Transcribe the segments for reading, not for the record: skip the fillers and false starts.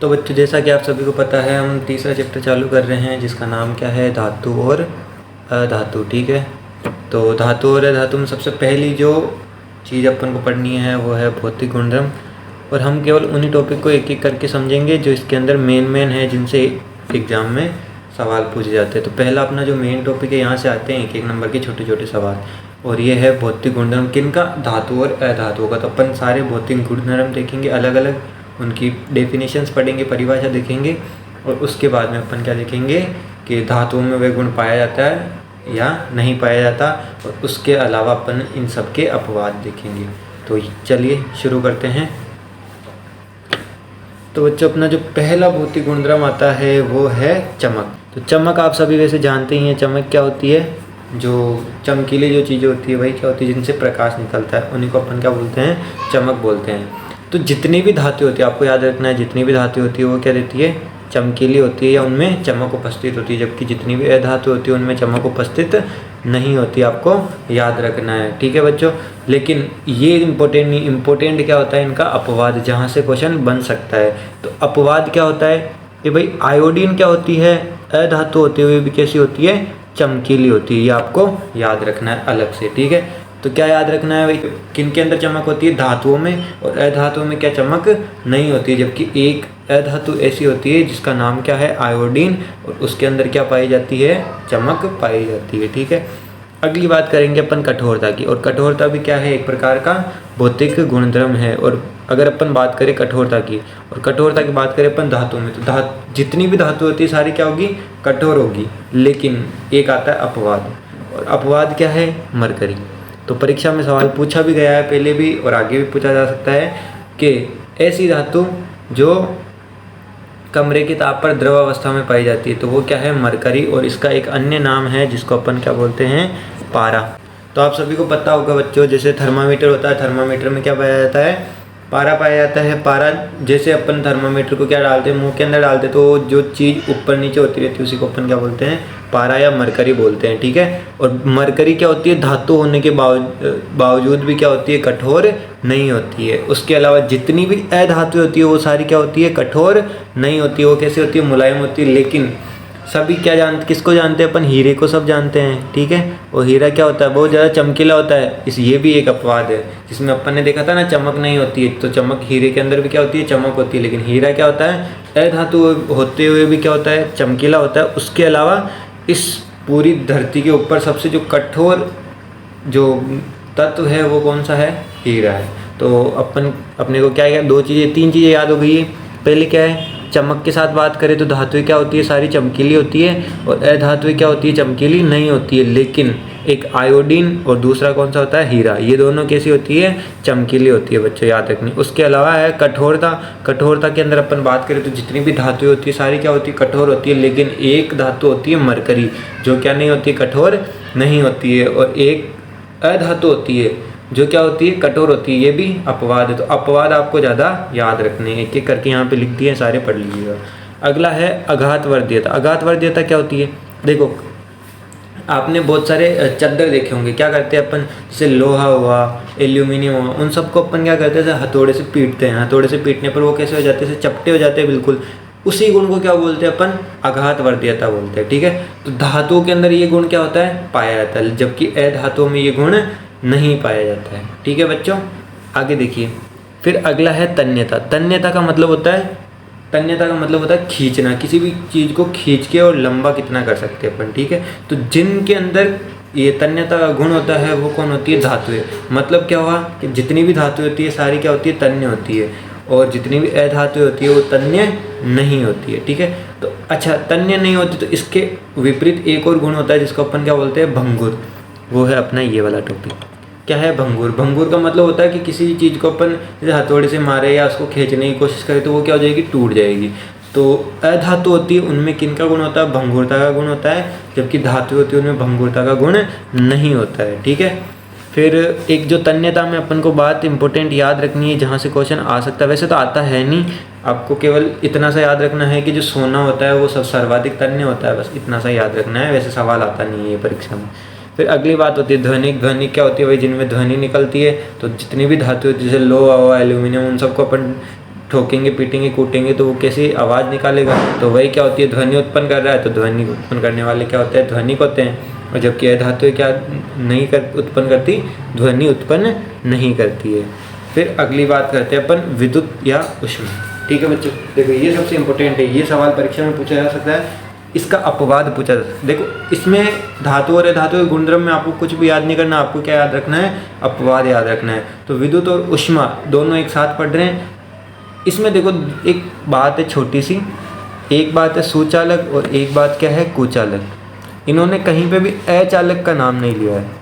तो बच्चों, जैसा कि आप सभी को पता है, हम तीसरा चैप्टर चालू कर रहे हैं जिसका नाम क्या है, धातु और अधातु। ठीक है, तो धातु और अधातु में सबसे पहली जो चीज़ अपन को पढ़नी है वो है भौतिक गुणधर्म। और हम केवल उन्हीं टॉपिक को एक एक करके समझेंगे जो इसके अंदर मेन है, जिनसे एग्ज़ाम में सवाल पूछे जाते हैं। तो पहला अपना जो मेन टॉपिक है, यहाँ से आते हैं एक एक नंबर के छोटे छोटे सवाल, और ये है भौतिक गुणधर्म किनका, धातु और अधातु का। तो अपन सारे भौतिक गुणधर्म देखेंगे, अलग अलग उनकी डेफिनेशंस पढ़ेंगे, परिभाषा देखेंगे, और उसके बाद में अपन क्या देखेंगे कि धातुओं में वह गुण पाया जाता है या नहीं पाया जाता, और उसके अलावा अपन इन सब के अपवाद देखेंगे। तो चलिए शुरू करते हैं। तो बच्चों, अपना जो पहला भौतिक गुणधर्म आता है वो है चमक। तो चमक आप सभी वैसे जानते ही हैं, चमक क्या होती है, जो चमकीली जो चीज़ें होती है वही क्या होती है, जिनसे प्रकाश निकलता है, उन्हीं को अपन क्या बोलते हैं, चमक बोलते हैं। तो जितनी भी धातु होती है, आपको याद रखना है, जितनी भी धातु होती है वो क्या देती है, चमकीली होती है या उनमें चमक उपस्थित होती है, जबकि जितनी भी अधातु होती है उनमें चमक उपस्थित नहीं होती, आपको याद रखना है। ठीक है बच्चों, लेकिन ये इम्पोर्टेंट क्या होता है इनका, अपवाद, जहाँ से क्वेश्चन बन सकता है। तो अपवाद क्या होता है कि भाई आयोडीन क्या होती है, अधातु होती हुई भी कैसी होती है, चमकीली होती है, ये आपको याद रखना है अलग से। ठीक है, तो क्या याद रखना है भाई, किन के अंदर चमक होती है, धातुओं में, और अधातुओं में क्या चमक नहीं होती, जबकि एक अधातु ऐसी होती है जिसका नाम क्या है, आयोडीन, और उसके अंदर क्या पाई जाती है, चमक पाई जाती है। ठीक है, अगली बात करेंगे अपन कठोरता की, और कठोरता भी क्या है, एक प्रकार का भौतिक गुणधर्म है। और अगर अपन बात करें कठोरता की, और कठोरता की बात करें अपन धातु में, तो जितनी भी धातु होती है सारी क्या होगी, कठोर होगी। लेकिन एक आता है अपवाद, और अपवाद क्या है, मरकरी। तो परीक्षा में सवाल पूछा भी गया है पहले भी, और आगे भी पूछा जा सकता है कि ऐसी धातु जो कमरे की ताप पर द्रव अवस्था में पाई जाती है, तो वो क्या है, मरकरी। और इसका एक अन्य नाम है जिसको अपन क्या बोलते हैं, पारा। तो आप सभी को पता होगा बच्चों, जैसे थर्मामीटर होता है, थर्मामीटर में क्या पाया जाता है, पारा पाया जाता है। पारा, जैसे अपन थर्मामीटर को क्या डालते हैं, मुंह के अंदर डालते हैं, तो जो चीज़ ऊपर नीचे होती रहती है उसी को अपन क्या बोलते हैं, पारा या मरकरी बोलते हैं। ठीक है, और मरकरी क्या होती है, धातु होने के बावजूद भी क्या होती है, कठोर नहीं होती है। उसके अलावा जितनी भी अधातु होती है वो सारी क्या होती है, कठोर नहीं होती है। वो कैसी होती है, मुलायम होती है। लेकिन सभी क्या किसको जानते हैं अपन, हीरे को सब जानते हैं। ठीक है, और हीरा क्या होता है, बहुत ज़्यादा चमकीला होता है। ये भी एक अपवाद है, जिसमें अपन ने देखा था ना, चमक नहीं होती है। तो चमक हीरे के अंदर भी क्या होती है, चमक होती है। लेकिन हीरा क्या होता है, अधातु होते हुए भी क्या होता है, चमकीला होता है। उसके अलावा इस पूरी धरती के ऊपर सबसे जो कठोर जो तत्व है वो कौन सा है, हीरा है। तो अपने को क्या दो चीज़ें, तीन चीज़ें याद हो गई है। पहले क्या है, चमक के साथ बात करें तो धातुएं क्या होती है, सारी चमकीली होती है, और अधातुएं क्या होती है, चमकीली नहीं होती है। लेकिन एक आयोडीन और दूसरा कौन सा होता है, हीरा, ये दोनों कैसी होती है, चमकीली होती है बच्चों, याद रखनी। उसके अलावा है कठोरता। कठोरता के अंदर अपन बात करें तो जितनी भी धातुएं होती है सारी क्या होती है, कठोर होती है। लेकिन एक धातु होती है मरकरी, जो क्या नहीं होती, कठोर नहीं होती है। और एक अधातु होती है जो क्या होती है, कठोर होती है। ये भी अपवाद है। तो अपवाद आपको ज़्यादा याद रखने हैं, एक एक करके यहाँ पे लिख दिए, सारे पढ़ लीजिएगा। अगला है अघातवर्धीयता। अघातवर्धीयता क्या होती है, देखो आपने बहुत सारे चादर देखे होंगे, क्या करते हैं अपन, जैसे लोहा हुआ, एल्यूमिनियम हुआ, उन सबको अपन क्या करते हैं, हथौड़े से पीटते हैं। हथौड़े से पीटने पर वो कैसे हो जाते हैं, चपटे हो जाते हैं बिल्कुल। उसी गुण को क्या बोलते हैं अपन, अघातवर्धीयता बोलते हैं। ठीक है, तो धातुओं के अंदर ये गुण क्या होता है, पाया जाता है, जबकि अधातुओं में ये गुण नहीं पाया जाता है। ठीक है बच्चों, आगे देखिए। फिर अगला है तन्यता। तन्यता का मतलब होता है खींचना, किसी भी चीज़ को खींच के और लंबा कितना कर सकते हैं अपन। ठीक है, तो जिनके अंदर ये तन्यता का गुण होता है वो कौन होती है, धातुएं। मतलब क्या हुआ कि जितनी भी धातु होती है सारी क्या होती है, तन्य होती है, और जितनी भी अधातु होती है वो तन्य नहीं होती है। ठीक है, तो अच्छा, तन्य नहीं होती तो इसके विपरीत एक और गुण होता है जिसको अपन क्या बोलते हैं, भंगुर। वो है अपना ये वाला टॉपिक, क्या है, भंगुर। भंगुर का मतलब होता है कि किसी चीज़ को अपन जैसे हथौड़े से मारे या उसको खींचने की कोशिश करें तो वो क्या हो जाएगी, टूट जाएगी। तो अधातु होती है उनमें किनका गुण होता है, भंगुरता का गुण होता है, जबकि धातु होती है उनमें भंगुरता का गुण नहीं होता है। ठीक है, फिर एक जो तन्यता में अपन को बात इंपॉर्टेंट याद रखनी है, जहाँ से क्वेश्चन आ सकता है, वैसे तो आता है नहीं, आपको केवल इतना सा याद रखना है कि जो सोना होता है वो सब सर्वाधिक तन्य होता है, बस इतना सा याद रखना है। वैसे सवाल आता नहीं है परीक्षा में। फिर अगली बात होती है ध्वनिक। ध्वनिक क्या होती है भाई, जिनमें ध्वनि निकलती है। तो जितनी भी धातु होती है, जैसे लोहा हुआ, एल्यूमिनियम, उन सबको अपन ठोकेंगे, पीटेंगे, कूटेंगे तो वो कैसी आवाज़ निकालेगा। तो वही क्या होती है, ध्वनि उत्पन्न कर रहा है, तो ध्वनि उत्पन्न करने वाले क्या होते हैं, ध्वनिक होते हैं। और जबकि अधातु क्या नहीं उत्पन्न करती, ध्वनि उत्पन्न नहीं करती है। फिर अगली बात करते हैं अपन विद्युत या ऊष्मा। ठीक है बच्चों, देखो ये सबसे इम्पोर्टेंट है, ये सवाल परीक्षा में पूछा जा सकता है। इसका अपवाद पूछा जा सकता है। देखो इसमें धातु और अधातु के गुणधर्म में आपको कुछ भी याद नहीं करना, आपको क्या याद रखना है, अपवाद याद रखना है। तो विद्युत और ऊष्मा दोनों एक साथ पढ़ रहे हैं। इसमें देखो एक बात है छोटी सी, एक बात है सुचालक और एक बात क्या है, कुचालक। इन्होंने कहीं पे भी अचालक का नाम नहीं लिया है।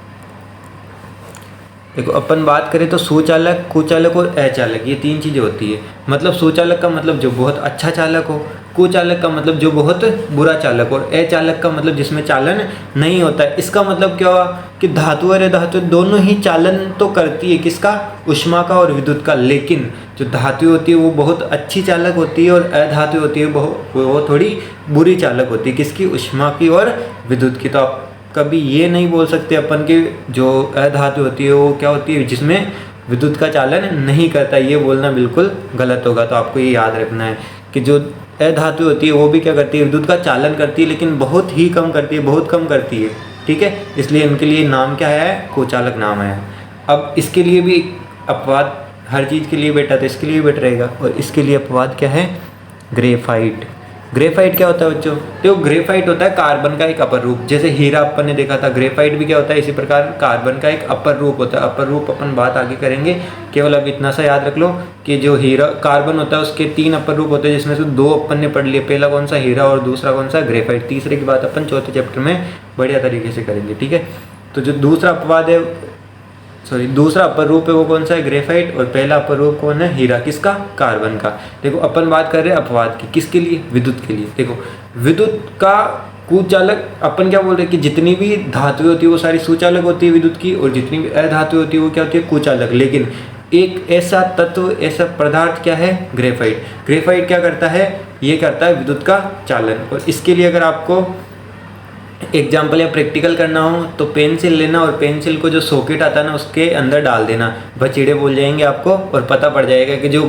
देखो अपन बात करें तो सुचालक, कुचालक और अचालक, ये तीन चीज़ें होती है। मतलब सुचालक का मतलब जो बहुत अच्छा चालक हो, कुचालक का मतलब जो बहुत बुरा चालक, और अचालक का मतलब जिसमें चालन नहीं होता है। इसका मतलब क्या हुआ कि धातु और अधातु दोनों ही चालन तो करती है, किसका, ऊष्मा का और विद्युत का। लेकिन जो धातु होती है वो बहुत अच्छी चालक होती है और अधातु होती है वो थोड़ी बुरी चालक होती है, किसकी, ऊष्मा की और विद्युत की। तो आप कभी ये नहीं बोल सकते अपन की जो अधातु होती है वो क्या होती है, जिसमें विद्युत का चालन नहीं करता, ये बोलना बिल्कुल गलत होगा। तो आपको ये याद रखना है कि जो अधातु होती है वो भी क्या करती है, विद्युत का चालन करती है, लेकिन बहुत ही कम करती है, बहुत कम करती है। ठीक है, इसलिए इनके लिए नाम क्या है, कुचालक नाम है। अब इसके लिए भी अपवाद, हर चीज़ के लिए बेटा तो इसके लिए बेटा रहेगा, और इसके लिए अपवाद क्या है, ग्रेफाइट। ग्रेफाइट क्या होता है बच्चों, तो ग्रेफाइट होता है कार्बन का एक अपर रूप। जैसे हीरा अपन ने देखा था, ग्रेफाइट भी क्या होता है, इसी प्रकार कार्बन का एक अपर रूप होता है। अपर रूप अपन बात आगे करेंगे, केवल अब इतना सा याद रख लो कि जो हीरा कार्बन होता है उसके 3 अपर रूप होते हैं, जिसमें से 2 अपन ने पढ़ लिए। पहला कौन सा, हीरा, और दूसरा कौन सा, ग्रेफाइट। तीसरे की बात अपन चौथे चैप्टर में बढ़िया तरीके से करेंगे। ठीक है, तो जो दूसरा अपवाद है, दूसरा अपर रूप है वो कौन सा है, ग्रेफाइट, और पहला अपर रूप कौन है, हीरा, किसका, कार्बन का। देखो अपन बात कर रहे हैं अपवाद की, किसके लिए, विद्युत के लिए। देखो विद्युत का कुचालक अपन क्या बोल रहे हैं कि जितनी भी धातुएं होती है वो सारी सुचालक होती है विद्युत की, और जितनी भी अधातु होती है वो क्या होती है, कुचालक। लेकिन एक ऐसा तत्व, ऐसा पदार्थ क्या है, ग्रेफाइट। ग्रेफाइट क्या करता है, ये करता है विद्युत का चालन। और इसके लिए अगर आपको एग्जाम्पल या प्रैक्टिकल करना हो तो पेंसिल लेना, और पेंसिल को जो सॉकेट आता है ना उसके अंदर डाल देना, बचीड़े बोल जाएंगे आपको, और पता पड़ जाएगा कि जो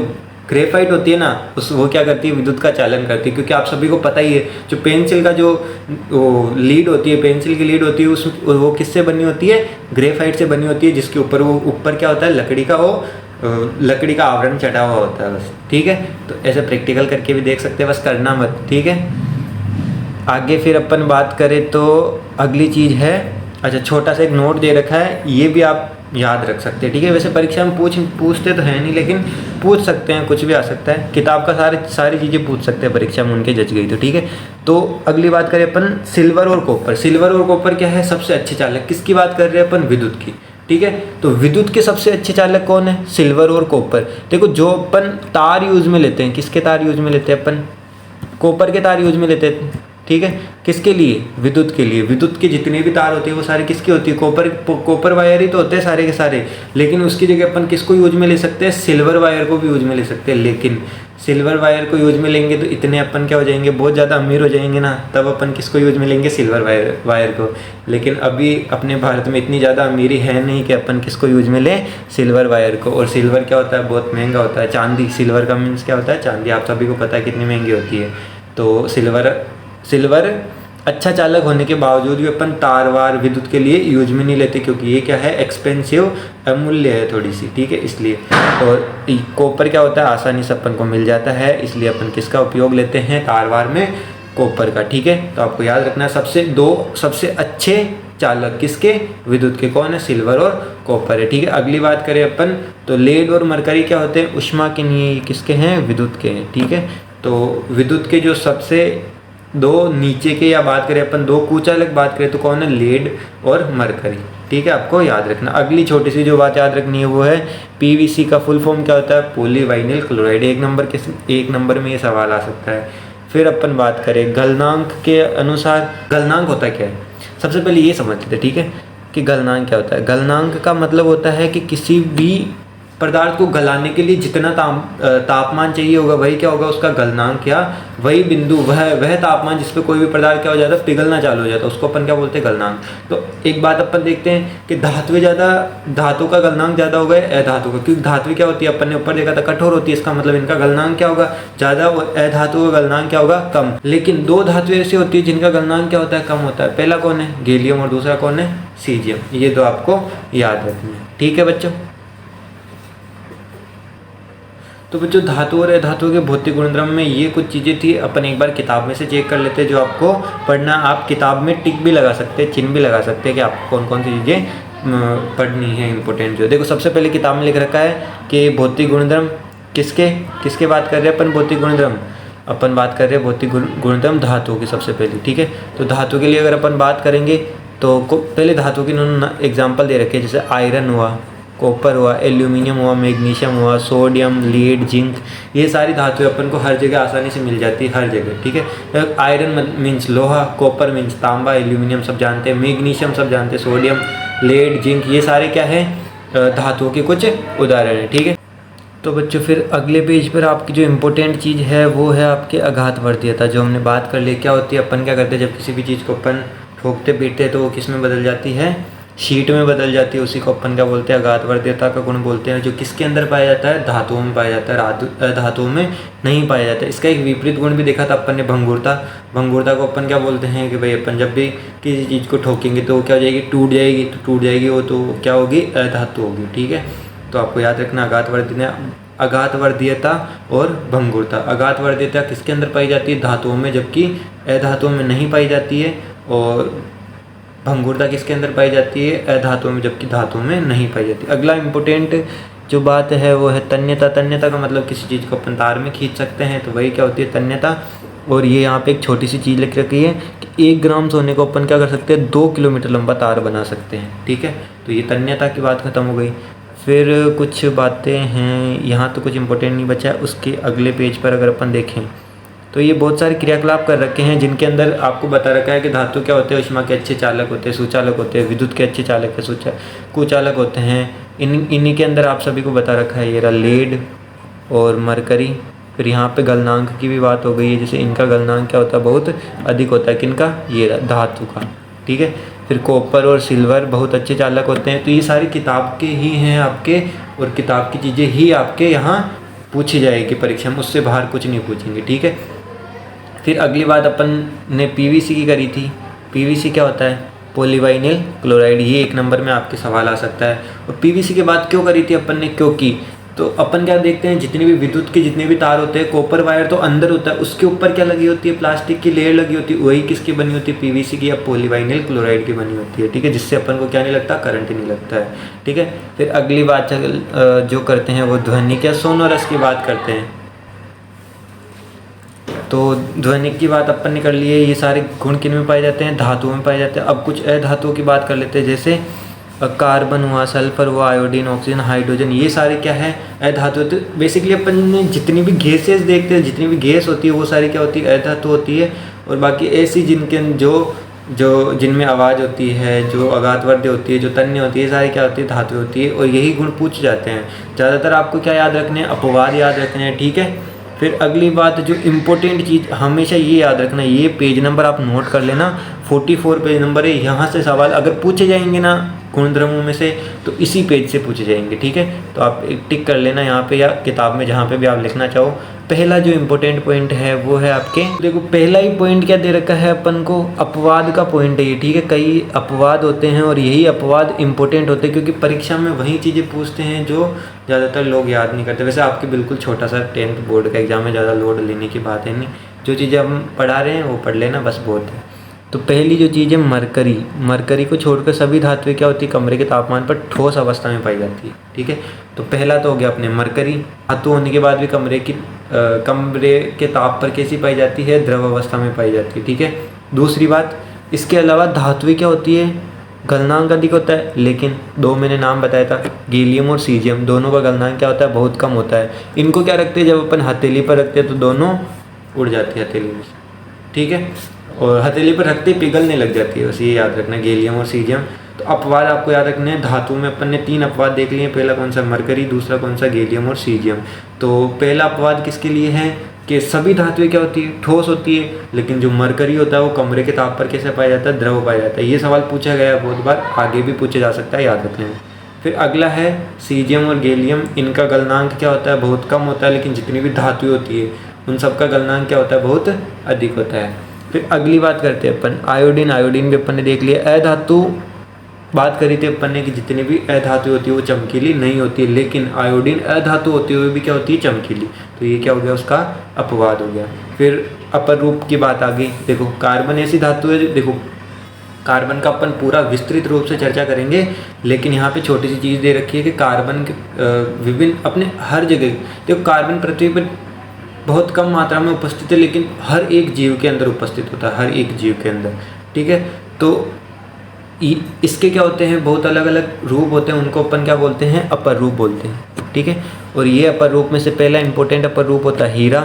ग्रेफाइट होती है ना वो क्या करती है, विद्युत का चालन करती है। क्योंकि आप सभी को पता ही है जो पेंसिल का जो लीड होती है, पेंसिल की लीड होती है वो किससे बनी होती है, ग्रेफाइट से बनी होती है, जिसके ऊपर वो ऊपर क्या होता है, लकड़ी का आवरण चढ़ा हुआ होता है बस। ठीक है, तो ऐसे प्रैक्टिकल करके भी देख सकते हैं, बस करना मत। ठीक है, आगे फिर अपन बात करें तो अगली चीज़ है, अच्छा छोटा सा एक नोट दे रखा है, ये भी आप याद रख सकते हैं। ठीक है, वैसे परीक्षा में पूछते तो है नहीं, लेकिन पूछ सकते हैं, कुछ भी आ सकता है। किताब का सारी चीज़ें पूछ सकते हैं परीक्षा में, उनके जज गई तो। ठीक है, तो अगली बात करें अपन सिल्वर और कॉपर। सिल्वर और कॉपर क्या है, सबसे अच्छे चालक। किसकी बात कर रहे हैं अपन, विद्युत की। ठीक है, तो विद्युत के सबसे अच्छे चालक कौन है, सिल्वर और कॉपर। देखो जो अपन तार यूज में लेते हैं, किसके तार यूज में लेते हैं अपन, कॉपर के तार यूज में लेते हैं। ठीक है, किसके लिए, विद्युत के लिए। विद्युत के जितने भी तार होते हैं वो सारे किसके होती है, कॉपर वायर ही तो होते हैं सारे के सारे। लेकिन उसकी जगह अपन किसको यूज में ले सकते हैं, सिल्वर वायर को भी यूज में ले सकते हैं। लेकिन सिल्वर वायर को यूज में लेंगे तो इतने अपन क्या हो जाएंगे, बहुत ज़्यादा अमीर हो जाएंगे ना, तब अपन किसको यूज में लेंगे, सिल्वर वायर को। लेकिन अभी अपने भारत में इतनी ज़्यादा अमीरी है नहीं कि अपन किसको यूज में लें, सिल्वर वायर को। और सिल्वर क्या होता है, बहुत महंगा होता है। चांदी, सिल्वर का मीन्स क्या होता है, चांदी। आप सभी को पता है कितनी महंगी होती है। तो सिल्वर अच्छा चालक होने के बावजूद भी अपन तार वार विद्युत के लिए यूज में नहीं लेते, क्योंकि ये क्या है, एक्सपेंसिव, अमूल्य है थोड़ी सी। ठीक है, इसलिए। और कॉपर क्या होता है, आसानी से अपन को मिल जाता है, इसलिए अपन किसका उपयोग लेते हैं, तार वार में कॉपर का। ठीक है, तो आपको याद रखना है सबसे अच्छे चालक किसके, विद्युत के, कौन है, सिल्वर और कॉपर है। ठीक है, अगली बात करें अपन तो लेड और मरकरी क्या होते हैं, ऊष्मा के लिए, किसके हैं, विद्युत के हैं। ठीक है, तो विद्युत के जो सबसे 2 नीचे के, या बात करें अपन 2 कुचालक बात करें तो कौन है, लेड और मरकरी। ठीक है, आपको याद रखना। अगली छोटी सी जो बात याद रखनी है वो है पीवीसी का फुल फॉर्म क्या होता है, पॉलीविनाइल क्लोराइड। एक नंबर में ये सवाल आ सकता है। फिर अपन बात करें गलनांक के अनुसार, गलनांक होता क्या है, सबसे पहले ये समझते थे। ठीक है, कि गलनांक क्या होता है। गलनांक का मतलब होता है कि किसी भी पदार्थ को गलाने के लिए जितना तापमान चाहिए होगा, वही क्या होगा उसका गलनांक, या वही बिंदु, वह तापमान जिस पे कोई भी पदार्थ क्या हो जाता है, पिघलना चालू हो जाता है, उसको अपन क्या बोलते हैं, गलनांक। तो एक बात अपन देखते हैं कि धातु का गलनांक ज़्यादा होगा अधातु का, क्योंकि धातु क्या होती है, अपन ने ऊपर देखा था कठोर होती है, इसका मतलब इनका गलनांक क्या होगा, ज़्यादा, और अधातु का गलनांक क्या होगा, कम। लेकिन दो धातु ऐसी होती है जिनका गलनांक क्या होता है, कम होता है। पहला कौन है, गैलियम, और दूसरा कौन है, सीजियम। ये दो आपको याद रखना है, ठीक है बच्चों। तो बच्चों धातु और अधातु के भौतिक गुणधर्म में ये कुछ चीज़ें थी, अपन एक बार किताब में से चेक कर लेते हैं जो आपको पढ़ना। आप किताब में टिक भी लगा सकते हैं, चिन्ह भी लगा सकते हैं कि आपको कौन कौन सी चीज़ें पढ़नी है इंपॉर्टेंट। जो देखो सबसे पहले किताब में लिख रखा है कि भौतिक गुणधर्म किसके बात कर रहे हैं अपन, भौतिक गुणधर्म अपन बात कर रहे हैं भौतिक गुणधर्म धातु की सबसे पहले, ठीक है। तो धातु के लिए अगर अपन बात करेंगे तो पहले धातु की इन्होंने एग्जाम्पल दे रखे हैं, जैसे आयरन हुआ, कॉपर हुआ, एल्यूमिनियम हुआ, मैग्नीशियम हुआ, सोडियम, लीड, जिंक, ये सारी धातुएं अपन को हर जगह आसानी से मिल जाती है, हर जगह, ठीक है। आयरन मीन्स लोहा, कॉपर मीन्स तांबा, एल्यूमिनियम सब जानते हैं, मैग्नीशियम सब जानते हैं, सोडियम, लीड, जिंक, ये सारे क्या है, धातुओं के कुछ उदाहरण हैं, ठीक है। तो बच्चों फिर अगले पेज पर आपकी जो इम्पोर्टेंट चीज़ है वो है आपके आघातवर्धीयता, जो हमने बात कर ली। क्या होती है, अपन क्या करते हैं, जब किसी भी चीज़ को अपन ठोकते पीटते हैं तो वो किस में बदल जाती है, शीट में बदल जाती है, उसी को अपन क्या बोलते हैं, आघातवर्धीयता का गुण बोलते हैं, जो किसके अंदर पाया जाता है, धातुओं में पाया जाता है, धातुओं में नहीं पाया जाता है। इसका एक विपरीत गुण भी देखा था अपन ने, भंगुरता को अपन क्या बोलते हैं कि भाई अपन जब भी किसी चीज़ को ठोकेंगे तो क्या हो जाएगी, टूट जाएगी, वो तो क्या होगी, अधातु होगी, ठीक है। तो आपको याद रखना आघातवर्धीयता और भंगुरता। आघातवर्धीयता किसके अंदर पाई जाती है, धातुओं में, जबकि अधातुओं में नहीं पाई जाती है, और भंगुरता किसके अंदर पाई जाती है, अधातुओं में, जबकि धातुओं में नहीं पाई जाती। अगला इम्पोर्टेंट जो बात है वो है तन्यता। तन्यता का मतलब किसी चीज़ को अपन तार में खींच सकते हैं, तो वही क्या होती है, तन्यता। और ये यहाँ पे एक छोटी सी चीज़ लिख रखी है कि 1 ग्राम सोने को अपन क्या कर सकते हैं, 2 किलोमीटर लंबा तार बना सकते हैं, ठीक है। तो ये तन्यता की बात खत्म हो गई। फिर कुछ बातें हैं यहाँ, तो कुछ इंपॉर्टेंट नहीं बचा है। उसके अगले पेज पर अगर अपन देखें तो ये बहुत सारे क्रियाकलाप कर रखे हैं, जिनके अंदर आपको बता रखा है कि धातु क्या होते हैं, ऊष्मा के अच्छे चालक होते हैं, सुचालक होते हैं, विद्युत के अच्छे चालक है, कुचालक होते हैं। इन्हीं के अंदर आप सभी को बता रखा है, ये रहा लेड और मरकरी। फिर यहाँ पे गलनांक की भी बात हो गई है, जैसे इनका गलनांक क्या होता है, बहुत अधिक होता है, किनका, ये धातु का, ठीक है। फिर कॉपर और सिल्वर बहुत अच्छे चालक होते हैं। तो ये सारी किताब के ही हैं आपके, और किताब की चीज़ें ही आपके यहाँ पूछी जाएगी परीक्षा में, उससे बाहर कुछ नहीं पूछेंगे, ठीक है। फिर अगली बात अपन ने पीवीसी की करी थी। पीवीसी क्या होता है, पॉलीवाइनिल क्लोराइड। ये 1 नंबर में आपके सवाल आ सकता है। और पीवीसी की बात क्यों करी थी अपन ने, क्योंकि तो अपन क्या देखते हैं, जितने भी विद्युत के जितने भी तार होते हैं, कॉपर वायर तो अंदर होता है, उसके ऊपर क्या लगी होती है, प्लास्टिक की लेयर लगी होती है, वही किसकी बनी होती है, पीवीसी की या पॉलीवाइनिल क्लोराइड की बनी होती है, ठीक है, जिससे अपन को क्या नहीं लगता, करंट नहीं लगता है, ठीक है। फिर अगली बात जो करते हैं वो ध्वनिक या सोनोरस की बात करते हैं। तो ध्वनिक की बात अपन ने कर ली है। ये सारे गुण किन में पाए जाते हैं, धातुओं में पाए जाते हैं। अब कुछ अधातुओं की बात कर लेते हैं, जैसे कार्बन हुआ, सल्फर हुआ, आयोडीन, ऑक्सीजन, हाइड्रोजन, ये सारे क्या है, अधातु। तो बेसिकली अपन ने जितनी भी गैसेस देखते हैं, जितनी भी गैस होती है वो सारी क्या होती है, अधातु होती है। और बाकी ऐसी जिनके जो जिनमें आवाज़ होती है, जो आघातवर्धीय होती है, जो तन्य होती है, सारी क्या होती है, धातु होती है। और यही गुण पूछ जाते हैं। ज़्यादातर आपको क्या याद रखने हैं, अपवाद याद रखने हैं, ठीक है। फिर अगली बात जो इम्पोर्टेंट चीज़ हमेशा ये याद रखना, ये पेज नंबर आप नोट कर लेना, 44 पेज नंबर है। यहाँ से सवाल अगर पूछे जाएंगे ना गुणधर्मों में से, तो इसी पेज से पूछे जाएंगे, ठीक है। तो आप एक टिक कर लेना यहाँ पे, या किताब में जहाँ पे भी आप लिखना चाहो। पहला जो इम्पोर्टेंट पॉइंट है वो है आपके, देखो पहला ही पॉइंट क्या दे रखा है अपन को, अपवाद का पॉइंट है ये, ठीक है। कई अपवाद होते हैं और यही अपवाद इम्पोर्टेंट होते हैं, क्योंकि परीक्षा में वही चीज़ें पूछते हैं जो ज़्यादातर लोग याद नहीं करते। वैसे आपके बिल्कुल छोटा सा 10th बोर्ड का एग्जाम है, ज़्यादा लोड लेने की बात है नहीं, जो चीज़ें हम पढ़ा रहे हैं वो पढ़ लेना, बस बहुत है। तो पहली जो चीज़ है मरकरी। मरकरी को छोड़कर सभी धातुएं क्या होती है, कमरे के तापमान पर ठोस अवस्था में पाई जाती है, ठीक है। तो पहला तो हो गया अपने मरकरी। धातु होने के बाद भी कमरे के ताप पर कैसी पाई जाती है, द्रव अवस्था में पाई जाती है, ठीक है। दूसरी बात, इसके अलावा धातुएं क्या होती है, गलनांक अधिक होता है, लेकिन 2 मैंने नाम बताया था, गैलियम और सीजियम, दोनों का गलनांक क्या होता है, बहुत कम होता है। इनको क्या रखते हैं, जब अपन हथेली पर रखते हैं तो दोनों उड़ जाती है हथेली में, ठीक है। और हथेली पर रखते ही पिघलने लग जाती है, बस ये याद रखना, गैलियम और सीजियम तो अपवाद आपको याद रखने हैं। धातु में अपन ने 3 अपवाद देख लिए, पहला कौन सा मरकरी, दूसरा कौन सा गैलियम और सीजियम। तो पहला अपवाद किसके लिए है कि सभी धातुएं क्या होती है, ठोस होती है, लेकिन जो मरकरी होता है वो कमरे के ताप पर कैसे पाया जाता है, द्रव पाया जाता है। ये सवाल पूछा गया है बहुत बार, आगे भी पूछा जा सकता है, याद रख लें। फिर अगला है सीजियम और गैलियम, इनका गलनांक क्या होता है, बहुत कम होता है, लेकिन जितनी भी धातुएं होती है उन सबका गलनांक क्या होता है, बहुत अधिक होता है। फिर अगली बात करते हैं अपन आयोडीन। आयोडीन भी अपन ने देख लिया। अधातु बात करी थी अपन ने कि जितनी भी अधातु होती है वो चमकीली नहीं होती, लेकिन आयोडीन अधातु होते हुए भी क्या होती है, चमकीली। तो ये क्या हो गया, उसका अपवाद हो गया। फिर अपर रूप की बात आ गई। देखो कार्बन ऐसी धातु है, देखो कार्बन का अपन पूरा विस्तृत रूप से चर्चा करेंगे, लेकिन यहाँ पे छोटी सी चीज़ दे रखी है कि कार्बन के विभिन्न अपने हर जगह, देखो कार्बन पृथ्वी पर बहुत कम मात्रा में उपस्थित है, लेकिन हर एक जीव के अंदर उपस्थित होता है, हर एक जीव के अंदर, ठीक है। तो इसके क्या होते हैं, बहुत अलग अलग रूप होते हैं, उनको अपन क्या बोलते हैं, अपर रूप बोलते हैं, ठीक है। और ये अपर रूप में से पहला इंपॉर्टेंट अपर रूप होता है हीरा।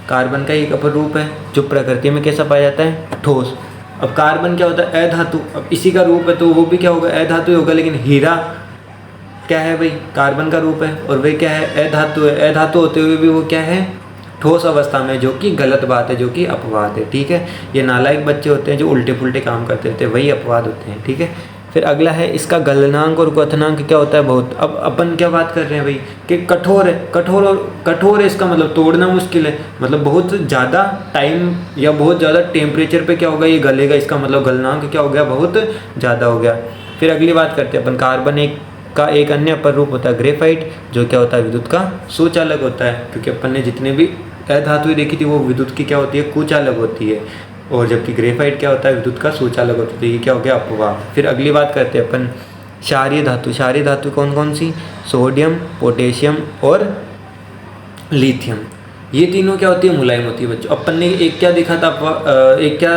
कार्बन का एक अपर रूप है जो प्रकृति में कैसा पाया जाता है, ठोस। अब कार्बन क्या होता है, अधातु। अब इसी का रूप है तो वो भी क्या होगा, अधातु ही होगा, लेकिन हीरा क्या है भाई, कार्बन का रूप है, और वह क्या है, अधातु है। अधातु होते हुए भी वो क्या है, ठोस अवस्था में, जो कि गलत बात है, जो कि अपवाद है, ठीक है। ये नालायक बच्चे होते हैं जो उल्टे पुल्टे काम करते रहते हैं, वही अपवाद होते हैं, ठीक है। फिर अगला है इसका गलनांक और क्वथनांक क्या होता है, बहुत। अब अपन क्या बात कर रहे हैं भाई कि कठोर है, कठोर है, इसका मतलब तोड़ना मुश्किल है, मतलब बहुत ज़्यादा टाइम या बहुत ज़्यादा टेम्परेचर पे क्या होगा, ये गलेगा, इसका मतलब गलनांक क्या हो गया, बहुत ज़्यादा हो गया। फिर अगली बात करते हैं अपन कार्बन का एक अन्य अपर रूप होता है ग्रेफाइट, जो क्या होता है, विद्युत का सुचालक होता है, क्योंकि अपन ने जितने भी अधातुएं देखी थी वो विद्युत की क्या होती है, कुचालक होती है, और जबकि ग्रेफाइट क्या होता है, विद्युत का सुचालक होता है। तो ये क्या हो गया, अपवाद। फिर अगली बात करते हैं अपन क्षारीय धातु। क्षारीय धातु कौन कौन सी, सोडियम, पोटेशियम और लिथियम। ये तीनों क्या होती है, मुलायम होती है बच्चों। अपन ने एक क्या देखा था, एक क्या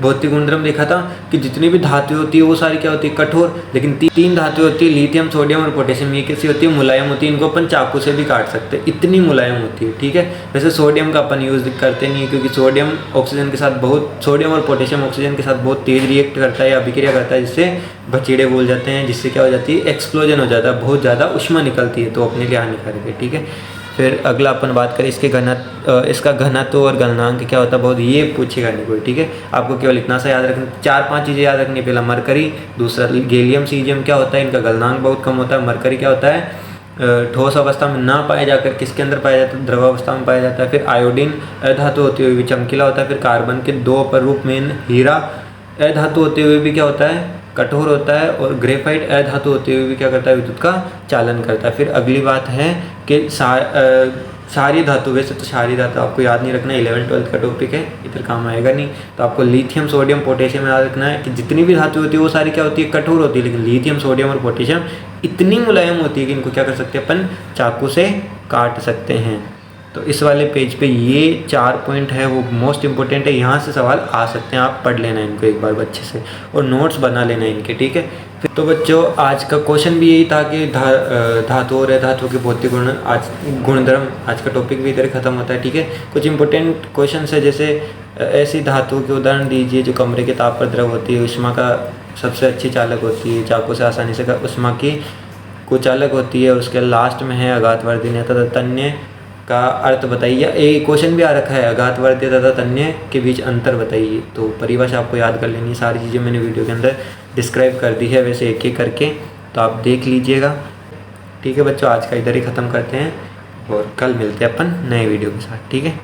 भौतिक गुणधर्म देखा था कि जितनी भी धातुएं होती है वो सारी क्या होती है, कठोर, लेकिन तीन धातुएं होती है, लिथियम, सोडियम और पोटेशियम। ये कैसी होती है, मुलायम होती है, इनको अपन चाकू से भी काट सकते हैं, इतनी मुलायम होती है, ठीक है। वैसे सोडियम का अपन यूज़ करते नहीं है, क्योंकि सोडियम ऑक्सीजन के साथ बहुत, सोडियम और पोटेशियम ऑक्सीजन के साथ बहुत तेज रिएक्ट करता है या अभिक्रिया करता है, जिससे बचीड़े बोल जाते हैं, जिससे क्या हो जाती है, एक्सप्लोजन हो जाता है, बहुत ज़्यादा ऊष्मा निकलती है, तो अपने लिए हानिकारक है, ठीक है। फिर अगला अपन बात करें इसके इसका घनत्व और गलनांक क्या होता है, बहुत, ये पूछेगा नहीं कोई, ठीक है। आपको केवल इतना सा याद रखना, 4-5 चीज़ें याद रखनी है। पहला मरकरी, दूसरा गैलियम, सीजियम क्या होता है, इनका गलनांक बहुत कम होता है। मरकरी क्या होता है, ठोस अवस्था में ना पाया जाकर किसके अंदर पाया जाता है, द्रव अवस्था में पाया जाता है। फिर आयोडीन अधातु होते हुए भी चमकीला होता है। फिर कार्बन के 2 अपर रूप में हीरा अधातु होते हुए भी क्या होता है, कठोर होता है, और ग्रेफाइट अधातु होते हुए भी क्या करता है, विद्युत का चालन करता है। फिर अगली बात है कि क्षारीय धातु, वैसे तो क्षारीय धातु आपको याद नहीं रखना, 11th-12th का टॉपिक है, इधर काम आएगा नहीं, तो आपको लिथियम, सोडियम, पोटेशियम याद रखना है कि जितनी भी धातु होती है वो सारी क्या होती है, कठोर होती है, लेकिन लिथियम, सोडियम और पोटेशियम इतनी मुलायम होती है कि इनको क्या कर सकते हैं, अपन चाकू से काट सकते हैं। तो इस वाले पेज पे ये 4 पॉइंट है, वो मोस्ट इंपॉर्टेंट है, यहाँ से सवाल आ सकते हैं, आप पढ़ लेना इनको एक बार अच्छे से, और नोट्स बना लेना इनके, ठीक है। फिर तो बच्चों आज का क्वेश्चन भी यही था कि धातु और अधातु के भौतिक गुणधर्म, आज का टॉपिक भी इधर खत्म होता है, ठीक है। कुछ इंपॉर्टेंट क्वेश्चन है, जैसे ऐसी धातु के उदाहरण दीजिए जो कमरे के ताप पर द्रव होती है, ऊष्मा का सबसे अच्छी चालक होती है, चाकू से आसानी से ऊष्मा की कुचालक होती है। उसके लास्ट में है आघातवर्धी तथा तन्य का अर्थ बताइए, या एक क्वेश्चन भी आ रखा है, आघातवर्धी तथा तन्य के बीच अंतर बताइए। तो परिभाषा आपको याद कर लेनी, सारी चीज़ें मैंने वीडियो के अंदर डिस्क्राइब कर दी है, वैसे एक एक करके, तो आप देख लीजिएगा, ठीक है बच्चों। आज का इधर ही ख़त्म करते हैं और कल मिलते हैं अपन नए वीडियो के साथ, ठीक है।